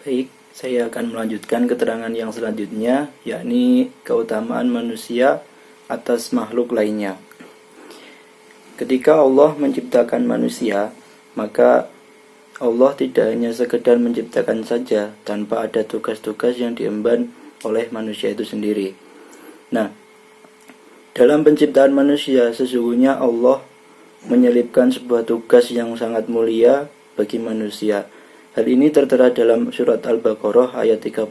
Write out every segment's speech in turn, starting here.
Baik, saya akan melanjutkan keterangan yang selanjutnya, yakni keutamaan manusia atas makhluk lainnya. Ketika Allah menciptakan manusia, maka Allah tidak hanya sekedar menciptakan saja tanpa ada tugas-tugas yang diemban oleh manusia itu sendiri. Nah, dalam penciptaan manusia sesungguhnya Allah menyelipkan sebuah tugas yang sangat mulia bagi manusia. Hal ini tertera dalam surat Al-Baqarah ayat 31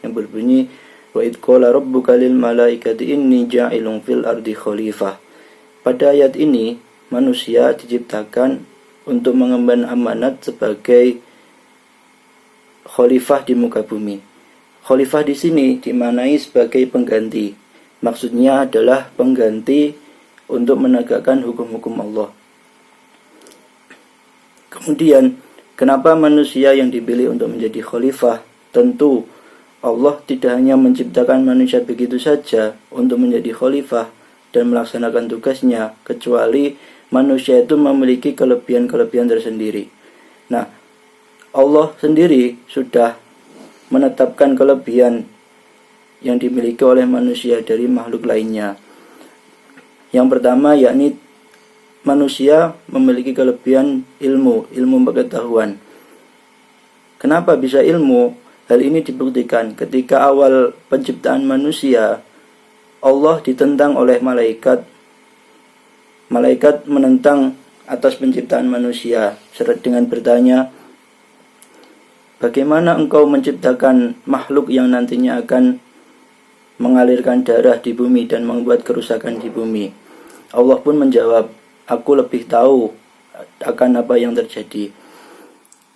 yang berbunyi wa idh qala rabbuka lil malaikati inni ja'ilun fil ardi khalifah. Pada ayat ini manusia diciptakan untuk mengemban amanat sebagai khalifah di muka bumi. Khalifah di sini dimaknai sebagai pengganti. Maksudnya adalah pengganti untuk menegakkan hukum-hukum Allah. Kemudian, kenapa manusia yang dipilih untuk menjadi khalifah? Tentu Allah tidak hanya menciptakan manusia begitu saja untuk menjadi khalifah dan melaksanakan tugasnya, kecuali manusia itu memiliki kelebihan-kelebihan tersendiri. Nah, Allah sendiri sudah menetapkan kelebihan yang dimiliki oleh manusia dari makhluk lainnya. Yang pertama yakni manusia memiliki kelebihan ilmu pengetahuan. Kenapa bisa ilmu? Hal ini dibuktikan ketika awal penciptaan manusia, Allah ditentang oleh malaikat. Malaikat menentang atas penciptaan manusia dengan bertanya, bagaimana engkau menciptakan makhluk yang nantinya akan mengalirkan darah di bumi dan membuat kerusakan di bumi? Allah pun menjawab, aku lebih tahu akan apa yang terjadi.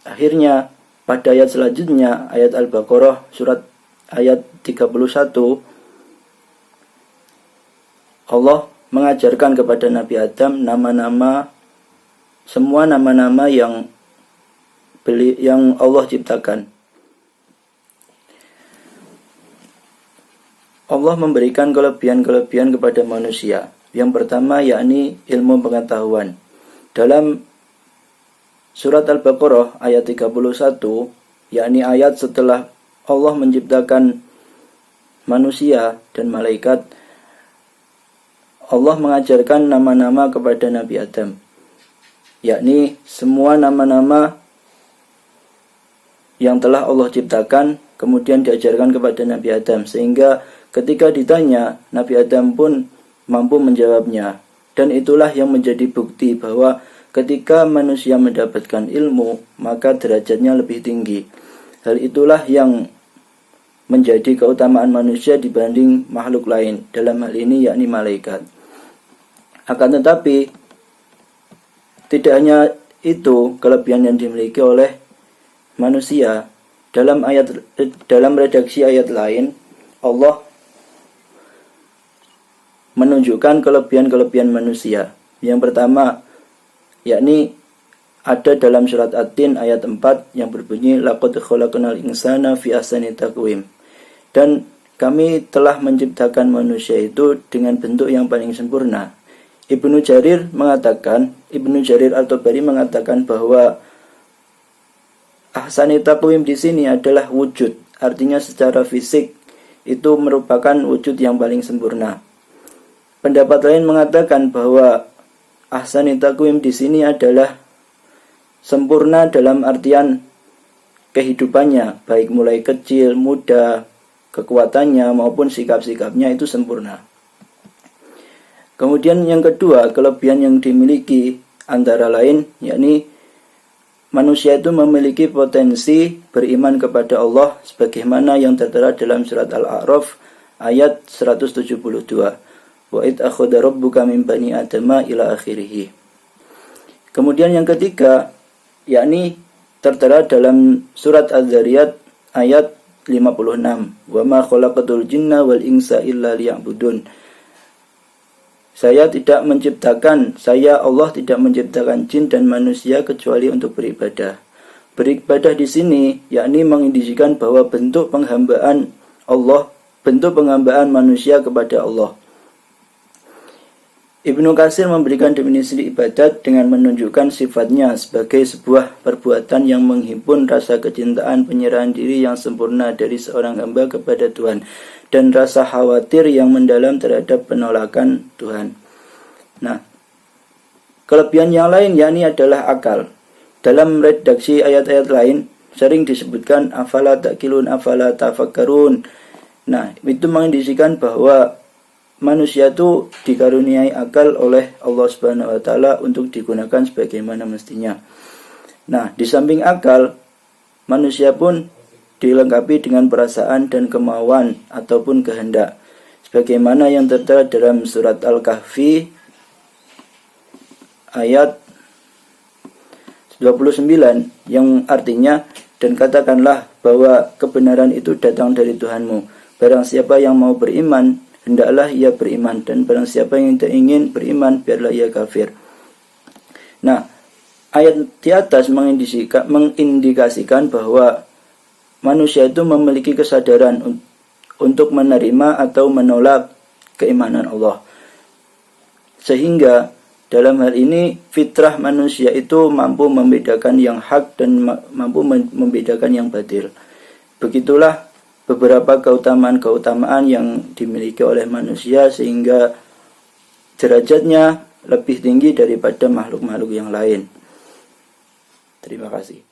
Akhirnya pada ayat selanjutnya, ayat Al-Baqarah surat ayat 31, Allah mengajarkan kepada Nabi Adam semua nama-nama yang Allah ciptakan. Allah memberikan kelebihan-kelebihan kepada manusia. Yang pertama yakni ilmu pengetahuan. Dalam surat Al-Baqarah ayat 31, yakni ayat setelah Allah menciptakan manusia dan malaikat, Allah mengajarkan nama-nama kepada Nabi Adam, yakni semua nama-nama yang telah Allah ciptakan kemudian diajarkan kepada Nabi Adam, sehingga ketika ditanya Nabi Adam pun mampu menjawabnya. Dan itulah yang menjadi bukti bahwa ketika manusia mendapatkan ilmu, maka derajatnya lebih tinggi. Hal itulah yang menjadi keutamaan manusia dibanding makhluk lain, dalam hal ini yakni malaikat. Akan tetapi tidak hanya itu kelebihan yang dimiliki oleh manusia. Dalam redaksi ayat lain, Allah menunjukkan kelebihan-kelebihan manusia. Yang pertama yakni ada dalam surat At-Tin ayat 4 yang berbunyi laqad khalaqnal insana fi ahsani taqwim. Dan kami telah menciptakan manusia itu dengan bentuk yang paling sempurna. Ibnu Jarir At-Tabari mengatakan bahwa ahsani taqwim di sini adalah wujud, artinya secara fisik itu merupakan wujud yang paling sempurna. Pendapat lain mengatakan bahwa ahsani taqwim di sini adalah sempurna dalam artian kehidupannya, baik mulai kecil, muda, kekuatannya maupun sikap-sikapnya itu sempurna. Kemudian yang kedua, kelebihan yang dimiliki antara lain yakni manusia itu memiliki potensi beriman kepada Allah sebagaimana yang tertera dalam surat Al-A'raf ayat 172. Wa id akhadha rabbuka min bani adama ila akhirih. Kemudian yang ketiga yakni tertera dalam surat Az-Zariyat ayat 56. Wa ma khalaqatul jinna wal insa illa liya'budun. Allah tidak menciptakan jin dan manusia kecuali untuk beribadah. Beribadah di sini yakni mengindikasikan bahwa bentuk penghambaan manusia kepada Allah. Ibnu Katsir memberikan definisi ibadat dengan menunjukkan sifatnya sebagai sebuah perbuatan yang menghimpun rasa kecintaan penyerahan diri yang sempurna dari seorang hamba kepada Tuhan dan rasa khawatir yang mendalam terhadap penolakan Tuhan. Nah, kelebihan yang lain yakni adalah akal. Dalam redaksi ayat-ayat lain sering disebutkan afala taqilun, afala tafakkarun. Nah, itu mengindikasikan bahwa manusia itu dikaruniai akal oleh Allah Subhanahu wa taala untuk digunakan sebagaimana mestinya. Nah, di samping akal, manusia pun dilengkapi dengan perasaan dan kemauan ataupun kehendak. Sebagaimana yang tertera dalam surat Al-Kahfi ayat 29 yang artinya, dan katakanlah bahwa kebenaran itu datang dari Tuhanmu. Barang siapa yang mau beriman, hendaklah ia beriman, dan barang siapa yang tidak ingin beriman, biarlah ia kafir. Nah, ayat di atas mengindikasikan bahwa manusia itu memiliki kesadaran untuk menerima atau menolak keimanan Allah. Sehingga dalam hal ini fitrah manusia itu mampu membedakan yang hak dan mampu membedakan yang batil. Begitulah beberapa keutamaan-keutamaan yang dimiliki oleh manusia sehingga derajatnya lebih tinggi daripada makhluk-makhluk yang lain. Terima kasih.